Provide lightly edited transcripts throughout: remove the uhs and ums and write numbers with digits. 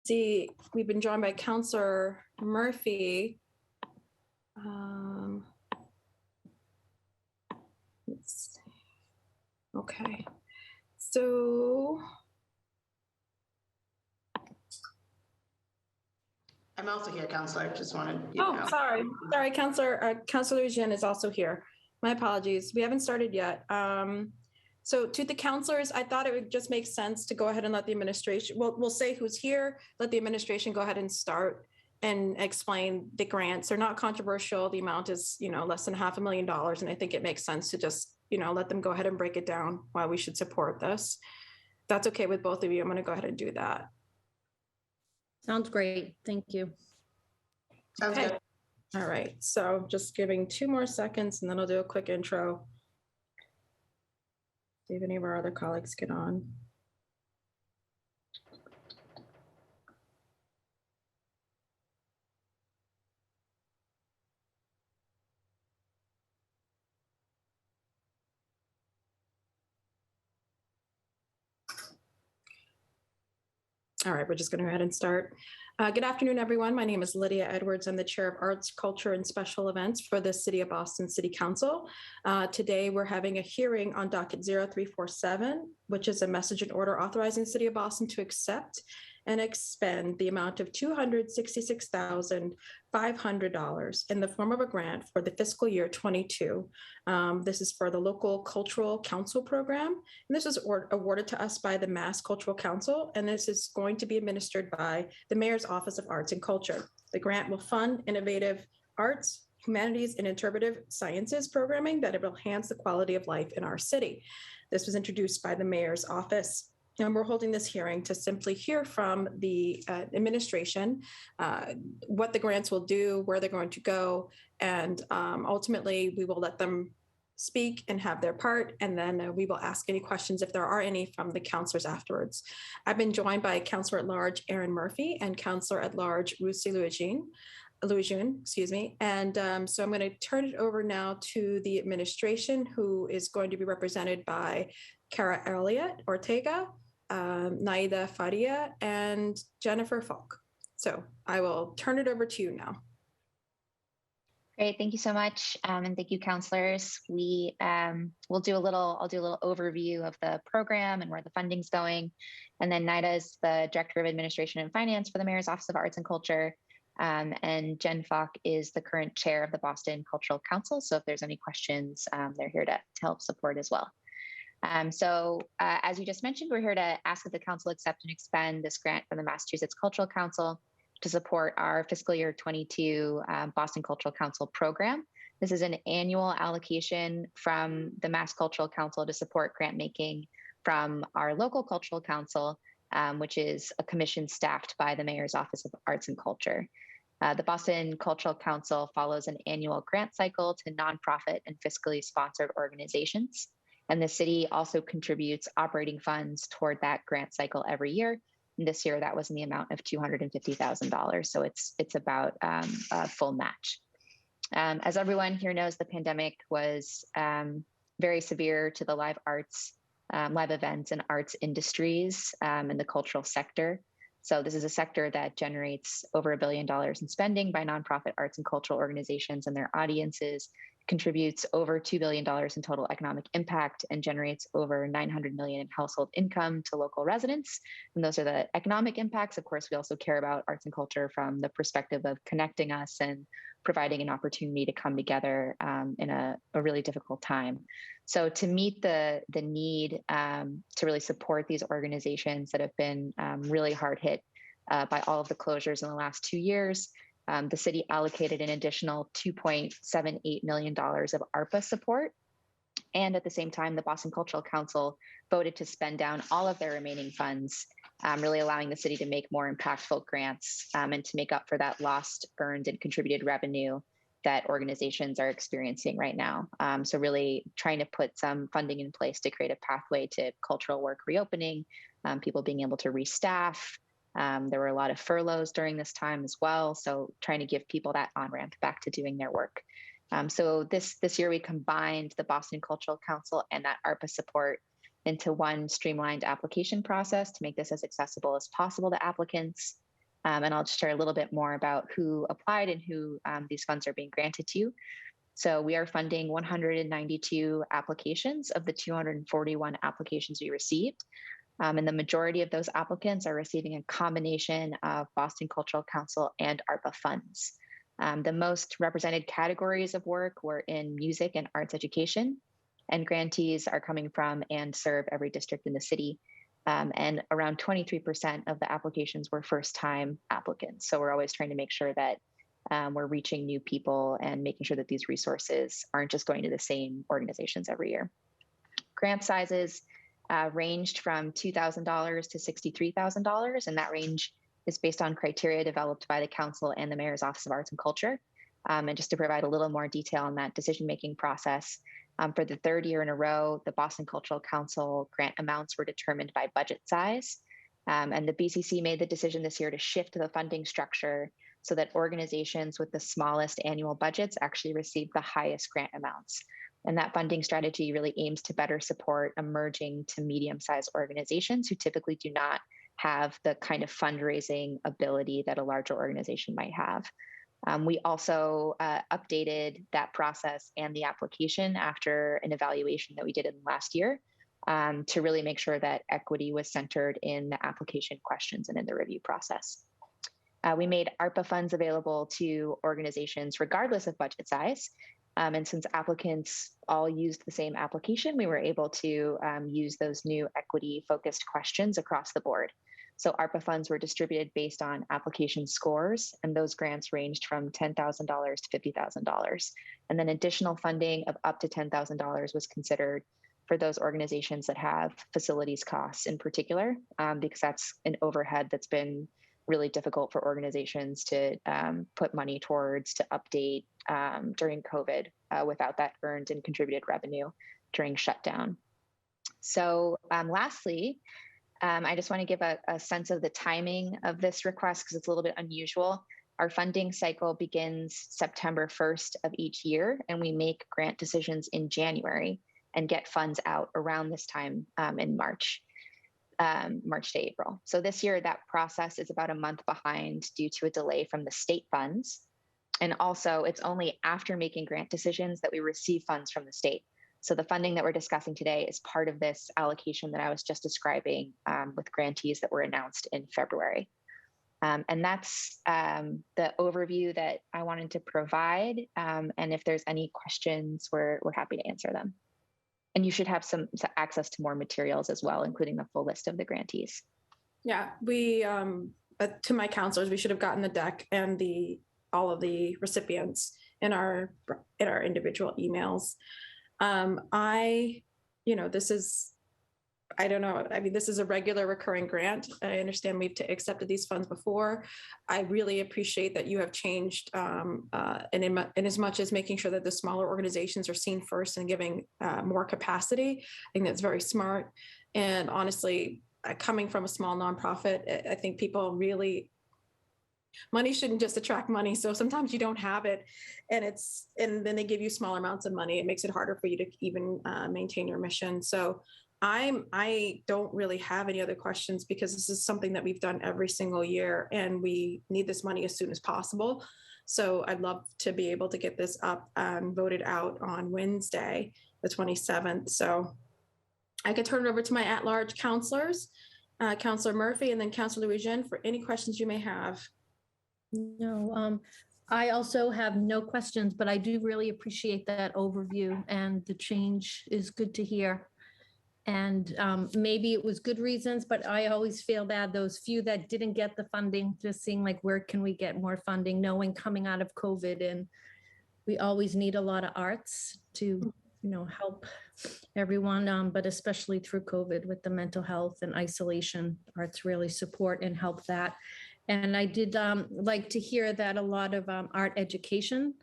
see, we've been joined by Counselor Murphy. Let's see. Okay, so I'm also here, Counselor. Just wanted you to know. Sorry, Counselor Jean is also here. My apologies. We haven't started yet. So to the counselors, I thought it would just make sense to go ahead and let the administration, we'll say who's here, let the administration go ahead and start and explain the grants. They're not controversial. The amount is, less than $500,000. And I think it makes sense to just, let them go ahead and break it down why we should support this. If that's okay with both of you, I'm going to go ahead and do that. Sounds great. Thank you. Sounds good. All right. So just giving 2 more seconds and then I'll do a quick intro. See if any of our other colleagues get on. All right, we're just going to go ahead and start. Good afternoon, everyone. My name is Lydia Edwards. I'm the Chair of Arts, Culture, and Special Events for the City of Boston City Council. Today, we're having a hearing on Docket 0347, which is a message and order authorizing the City of Boston to accept and expend the amount of $266,500 in the form of a grant for the fiscal year 22. This is for the local cultural council program. And this was awarded to us by the Mass Cultural Council, and this is going to be administered by the Mayor's Office of Arts and Culture. The grant will fund innovative arts, humanities, and interpretive sciences programming that will enhance the quality of life in our city. This was introduced by the Mayor's Office. And we're holding this hearing to simply hear from the administration what the grants will do, where they're going to go, and ultimately we will let them speak and have their part, and then we will ask any questions if there are any from the counselors afterwards. I've been joined by Counselor at Large Aaron Murphy and Counselor at Large Rusi Louijoun, excuse me. And so I'm going to turn it over now to the administration, who is going to be represented by Cara Elliott Ortega, Naida Faria, and Jennifer Falk. So I will turn it over to you now. Great, thank you so much, and thank you, counselors. I'll do a little overview of the program and where the funding's going, and then Naida is the Director of Administration and Finance for the Mayor's Office of Arts and Culture, and Jen Falk is the current chair of the Boston Cultural Council. So if there's any questions, they're here to help support as well. As you just mentioned, we're here to ask that the council accept and expend this grant from the Massachusetts Cultural Council to support our fiscal year 22 Boston Cultural Council program. This is an annual allocation from the Mass Cultural Council to support grant making from our local cultural council, which is a commission staffed by the Mayor's Office of Arts and Culture. The Boston Cultural Council follows an annual grant cycle to nonprofit and fiscally sponsored organizations. And the city also contributes operating funds toward that grant cycle every year. And this year, that was in the amount of $250,000. So it's about a full match. As everyone here knows, the pandemic was very severe to the live arts, live events and arts industries in the cultural sector. So this is a sector that generates over $1 billion in spending by nonprofit arts and cultural organizations and their audiences, contributes over $2 billion in total economic impact, and generates over $900 million in household income to local residents. And those are the economic impacts. Of course, we also care about arts and culture from the perspective of connecting us and providing an opportunity to come together in a really difficult time. So to meet the need to really support these organizations that have been really hard hit by all of the closures in the last 2 years, the city allocated an additional $2.78 million of ARPA support. And at the same time, the Boston Cultural Council voted to spend down all of their remaining funds, really allowing the city to make more impactful grants and to make up for that lost, earned, and contributed revenue that organizations are experiencing right now. So really trying to put some funding in place to create a pathway to cultural work reopening, people being able to restaff. There were a lot of furloughs during this time as well. So trying to give people that on-ramp back to doing their work. So this year we combined the Boston Cultural Council and that ARPA support into one streamlined application process to make this as accessible as possible to applicants. And I'll just share a little bit more about who applied and who these funds are being granted to. So we are funding 192 applications of the 241 applications we received. And the majority of those applicants are receiving a combination of Boston Cultural Council and ARPA funds. The most represented categories of work were in music and arts education, and grantees are coming from and serve every district in the city. And around 23% of the applications were first-time applicants. So we're always trying to make sure that we're reaching new people and making sure that these resources aren't just going to the same organizations every year. Grant sizes ranged from $2,000 to $63,000, and that range is based on criteria developed by the Council and the Mayor's Office of Arts and Culture. And just to provide a little more detail on that decision-making process, for the third year in a row, the Boston Cultural Council grant amounts were determined by budget size. And the BCC made the decision this year to shift the funding structure so that organizations with the smallest annual budgets actually receive the highest grant amounts. And that funding strategy really aims to better support emerging to medium-sized organizations who typically do not have the kind of fundraising ability that a larger organization might have. We also updated that process and the application after an evaluation that we did in last year to really make sure that equity was centered in the application questions and in the review process. We made ARPA funds available to organizations regardless of budget size. And since applicants all used the same application, we were able to use those new equity-focused questions across the board. So ARPA funds were distributed based on application scores, and those grants ranged from $10,000 to $50,000. And then additional funding of up to $10,000 was considered for those organizations that have facilities costs in particular, because that's an overhead that's been really difficult for organizations to put money towards to update during COVID without that earned and contributed revenue during shutdown. So lastly, I just want to give a sense of the timing of this request because it's a little bit unusual. Our funding cycle begins September 1st of each year, and we make grant decisions in January and get funds out around this time in March to April. So this year, that process is about a month behind due to a delay from the state funds. And also, it's only after making grant decisions that we receive funds from the state. So the funding that we're discussing today is part of this allocation that I was just describing with grantees that were announced in February. And that's the overview that I wanted to provide. And if there's any questions, we're happy to answer them. And you should have some access to more materials as well, including the full list of the grantees. Yeah, we, to my counselors, we should have gotten the deck and all of the recipients in our individual emails. This is, I don't know. I mean, this is a regular recurring grant. I understand we've accepted these funds before. I really appreciate that you have changed in as much as making sure that the smaller organizations are seen first and giving more capacity. I think that's very smart. And honestly, coming from a small nonprofit, I think people really, money shouldn't just attract money. So sometimes you don't have it and then they give you small amounts of money. It makes it harder for you to even maintain your mission. So I don't really have any other questions because this is something that we've done every single year and we need this money as soon as possible. So I'd love to be able to get this up and voted out on Wednesday, the 27th. So I could turn it over to my at-large counselors, Counselor Murphy and then Counselor Louis-Jean for any questions you may have. No, I also have no questions, but I do really appreciate that overview and the change is good to hear. And maybe it was good reasons, but I always feel bad, those few that didn't get the funding, just seeing like, where can we get more funding, knowing coming out of COVID, and we always need a lot of arts to, help everyone, but especially through COVID with the mental health and isolation, arts really support and help that. And I did like to hear that a lot of art education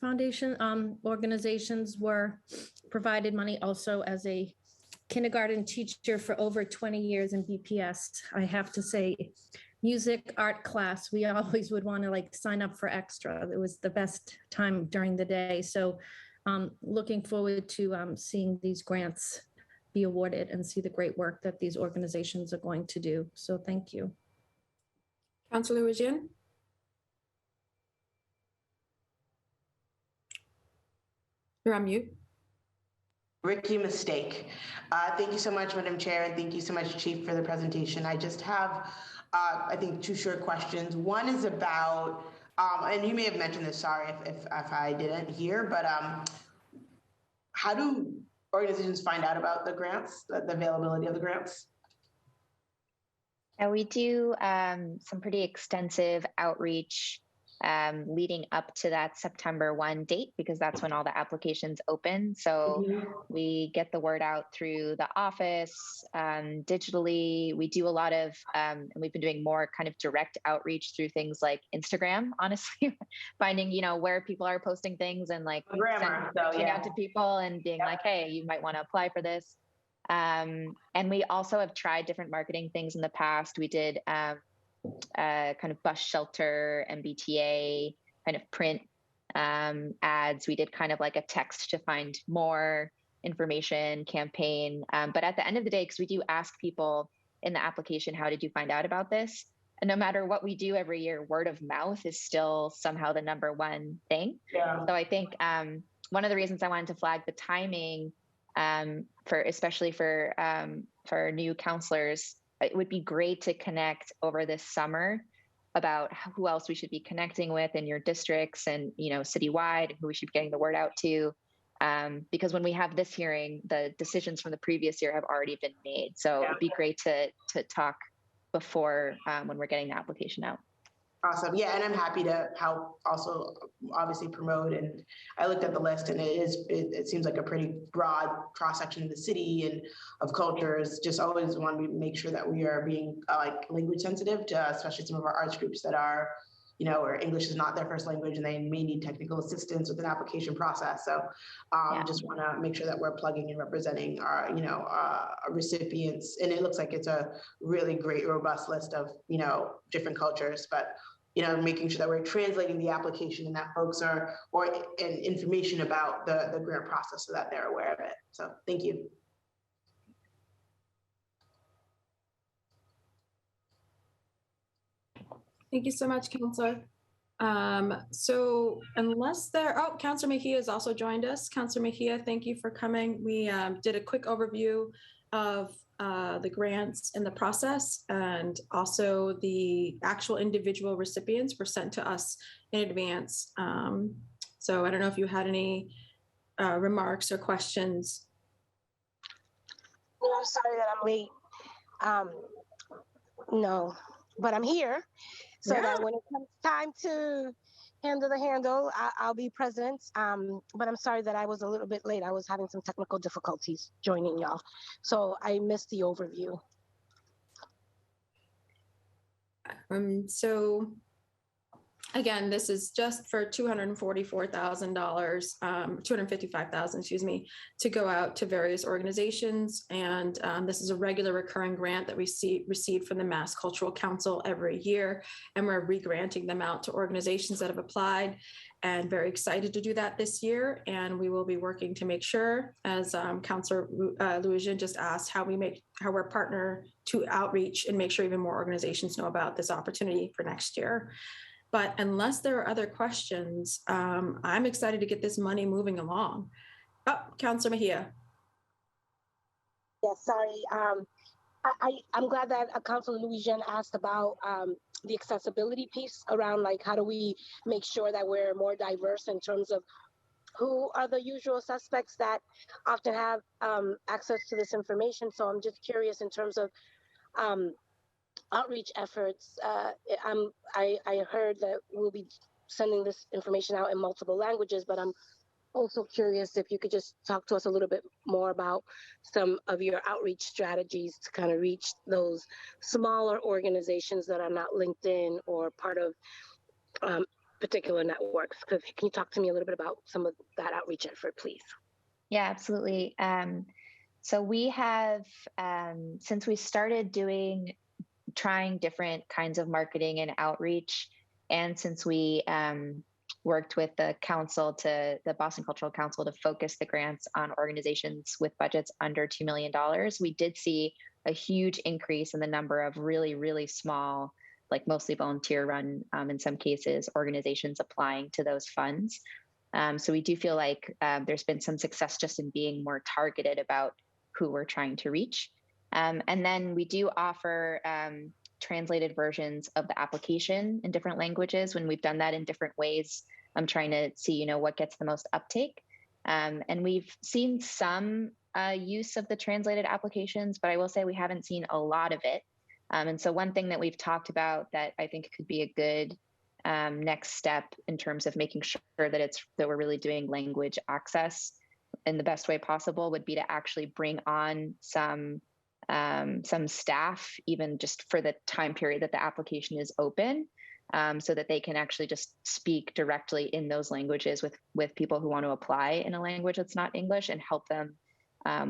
foundation organizations were provided money also as a kindergarten teacher for over 20 years in BPS. I have to say, music art class, we always would want to sign up for extra. It was the best time during the day. So looking forward to seeing these grants be awarded and see the great work that these organizations are going to do. So thank you. Councillor Louisiane? You're on mute. Ricky, mistake. Thank you so much, Madam Chair, and thank you so much, Chief, for the presentation. I just have, I think, two short questions. One is about, and you may have mentioned this, sorry if I didn't hear, but how do organizations find out about the grants, the availability of the grants? We do some pretty extensive outreach leading up to that September 1 date, because that's when all the applications open. So we get the word out through the office, digitally. We do a lot of, and we've been doing more kind of direct outreach through things like Instagram, honestly, finding, where people are posting things and like reaching out to people and being like, hey, you might want to apply for this. And we also have tried different marketing things in the past. We did kind of bus shelter, MBTA, kind of print ads. We did kind of like a text to find more information campaign. But at the end of the day, because we do ask people in the application, how did you find out about this? And no matter what we do every year, word of mouth is still somehow the number one thing. Yeah. So I think one of the reasons I wanted to flag the timing especially for new counselors, it would be great to connect over this summer about who else we should be connecting with in your districts and, citywide, and who we should be getting the word out to. Because when we have this hearing, the decisions from the previous year have already been made. So it'd be great to talk before when we're getting the application out. Awesome. Yeah, and I'm happy to help also obviously promote. And I looked at the list, and it seems like a pretty broad cross-section of the city and of cultures. Just always want to make sure that we are being like language sensitive to especially some of our arts groups that are, where English is not their first language and they may need technical assistance with an application process. So just want to make sure that we're plugging and representing our, our recipients. And it looks like it's a really great, robust list of, different cultures, but making sure that we're translating the application and that folks are, and information about the grant process so that they're aware of it. So thank you. Thank you so much, Councillor. So unless Councillor Mejia has also joined us. Councillor Mejia, thank you for coming. We did a quick overview of the grants and the process, and also the actual individual recipients were sent to us in advance. So I don't know if you had any remarks or questions. No, I'm sorry that I'm late. No, but I'm here so that when it comes time to handle, I'll be present. But I'm sorry that I was a little bit late. I was having some technical difficulties joining y'all. So I missed the overview. So again, this is just for $244,000, $255,000, excuse me, to go out to various organizations. And this is a regular recurring grant that we receive from the Mass Cultural Council every year. And we're re-granting them out to organizations that have applied, and very excited to do that this year. And we will be working to make sure, as Councillor Louisiane just asked, how we're partner to outreach and make sure even more organizations know about this opportunity for next year. But unless there are other questions, I'm excited to get this money moving along. Oh, Councillor Mejia. Yeah, sorry. I'm glad that Councillor Louisiane asked about the accessibility piece around, like, how do we make sure that we're more diverse in terms of who are the usual suspects that often have access to this information. So I'm just curious in terms of outreach efforts. I heard that we'll be sending this information out in multiple languages, but I'm also curious if you could just talk to us a little bit more about some of your outreach strategies to kind of reach those smaller organizations that are not linked in or part of particular networks. Can you talk to me a little bit about some of that outreach effort, please? Yeah, absolutely. So we have, since we started trying different kinds of marketing and outreach, and since we worked with the Boston Cultural Council to focus the grants on organizations with budgets under $2 million, we did see a huge increase in the number of really, really small like mostly volunteer run, in some cases, organizations applying to those funds. So we do feel like there's been some success just in being more targeted about who we're trying to reach. And then we do offer translated versions of the application in different languages. When we've done that in different ways, I'm trying to see, what gets the most uptake. And we've seen some use of the translated applications, but I will say we haven't seen a lot of it. And so one thing that we've talked about that I think could be a good next step in terms of making sure that we're really doing language access in the best way possible would be to actually bring on some staff, even just for the time period that the application is open, so that they can actually just speak directly in those languages with people who want to apply in a language that's not English and help them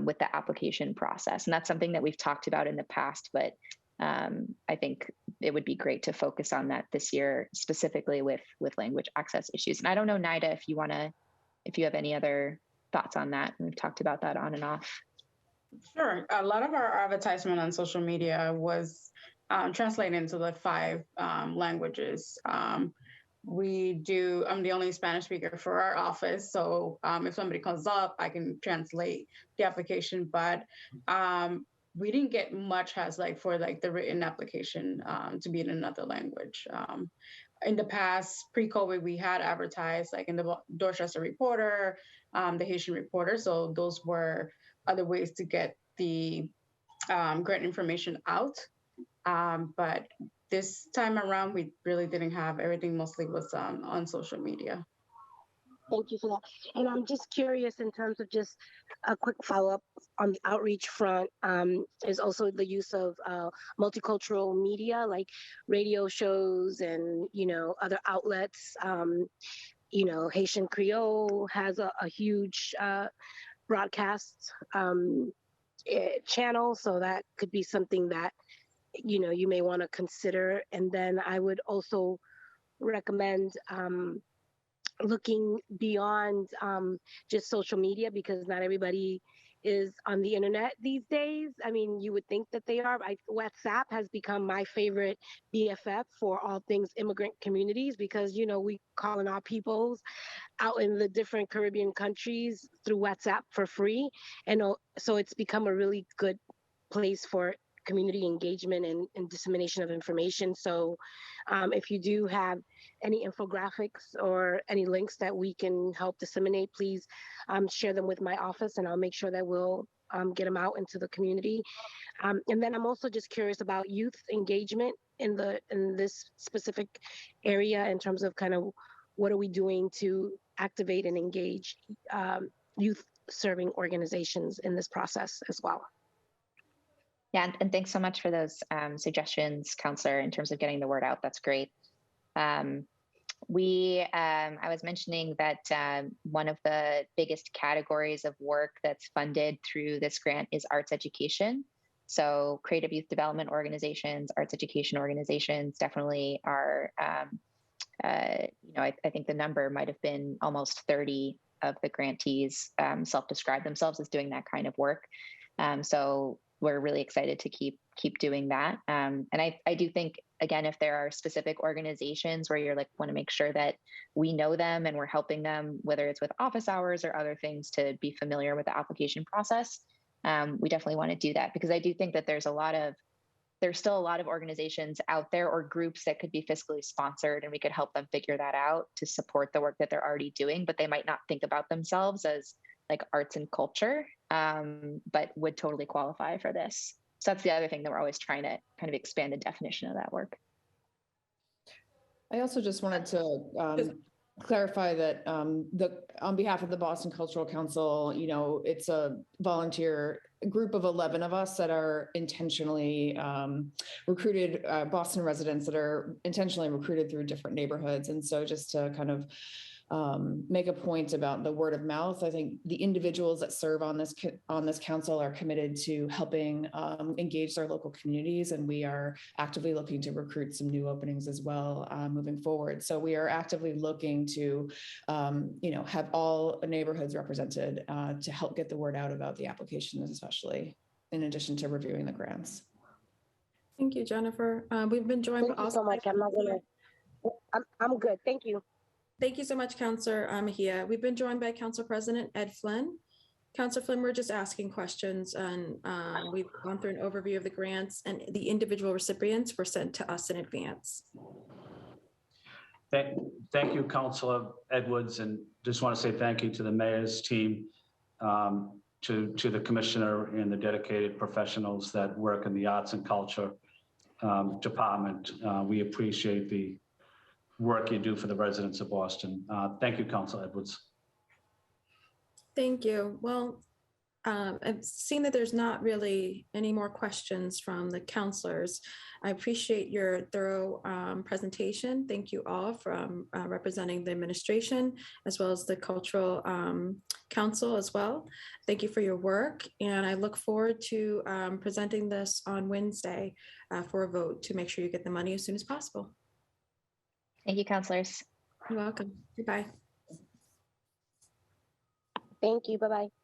with the application process. And that's something that we've talked about in the past, but I think it would be great to focus on that this year, specifically with language access issues. And I don't know, Nida, if you have any other thoughts on that. We've talked about that on and off. Sure. A lot of our advertisement on social media was translated into the 5 languages. I'm the only Spanish speaker for our office. So if somebody comes up, I can translate the application, but we didn't get much for the written application to be in another language. In the past, pre-COVID, we had advertised in the Dorchester Reporter, the Haitian Reporter. So those were other ways to get the grant information out. But this time around, we really didn't have. Everything mostly was on social media. Thank you for that. And I'm just curious in terms of just a quick follow-up on the outreach front, is also the use of multicultural media like radio shows and, other outlets. Haitian Creole has a huge broadcast channel, so that could be something that, you may want to consider. And then I would also recommend looking beyond just social media, because not everybody is on the internet these days. I mean, you would think that they are. WhatsApp has become my favorite BFF for all things immigrant communities, because, we calling our peoples out in the different Caribbean countries through WhatsApp for free. And so it's become a really good place for community engagement and dissemination of information. So if you do have any infographics or any links that we can help disseminate, please share them with my office, and I'll make sure that we'll get them out into the community. And then I'm also just curious about youth engagement in this specific area, in terms of kind of what are we doing to activate and engage youth serving organizations in this process as well. Yeah, and thanks so much for those suggestions, Counselor, in terms of getting the word out. That's great. I was mentioning that one of the biggest categories of work that's funded through this grant is arts education. So creative youth development organizations, arts education organizations definitely are, I think the number might have been almost 30 of the grantees self-describe themselves as doing that kind of work. So we're really excited to keep doing that. And I do think, again, if there are specific organizations where you're want to make sure that we know them and we're helping them, whether it's with office hours or other things, to be familiar with the application process, we definitely want to do that, because I do think that there's still a lot of organizations out there or groups that could be fiscally sponsored, and we could help them figure that out to support the work that they're already doing, but they might not think about themselves as arts and culture, but would totally qualify for this. So that's the other thing that we're always trying to kind of expand the definition of that work. I also just wanted to clarify that on behalf of the Boston Cultural Council, it's a volunteer group of 11 of us that are intentionally recruited, Boston residents that are intentionally recruited through different neighborhoods. And so just to kind of make a point about the word of mouth. I think the individuals that serve on this council are committed to helping engage their local communities, and we are actively looking to recruit some new openings as well moving forward. So we are actively looking to, have all neighborhoods represented to help get the word out about the applications, especially in addition to reviewing the grants. Thank you, Jennifer. We've been joined Thank you also so much. by I'm not Counselor- gonna. I'm good. Thank you. Thank you so much, Counselor Mejia. We've been joined by Council President Ed Flynn. Counselor Flynn, we're just asking questions, and we've gone through an overview of the grants, and the individual recipients were sent to us in advance. Thank you, Councilor Edwards, and just want to say thank you to the mayor's team, to the commissioner and the dedicated professionals that work in the arts and culture department. We appreciate the work you do for the residents of Boston. Thank you, Councilor Edwards. Thank you. Well, I've seen that there's not really any more questions from the counselors. I appreciate your thorough presentation. Thank you all from representing the administration as well as the Cultural Council as well. Thank you for your work. And I look forward to presenting this on Wednesday for a vote to make sure you get the money as soon as possible. Thank you, counselors. You're welcome. Goodbye. Thank you. Bye-bye.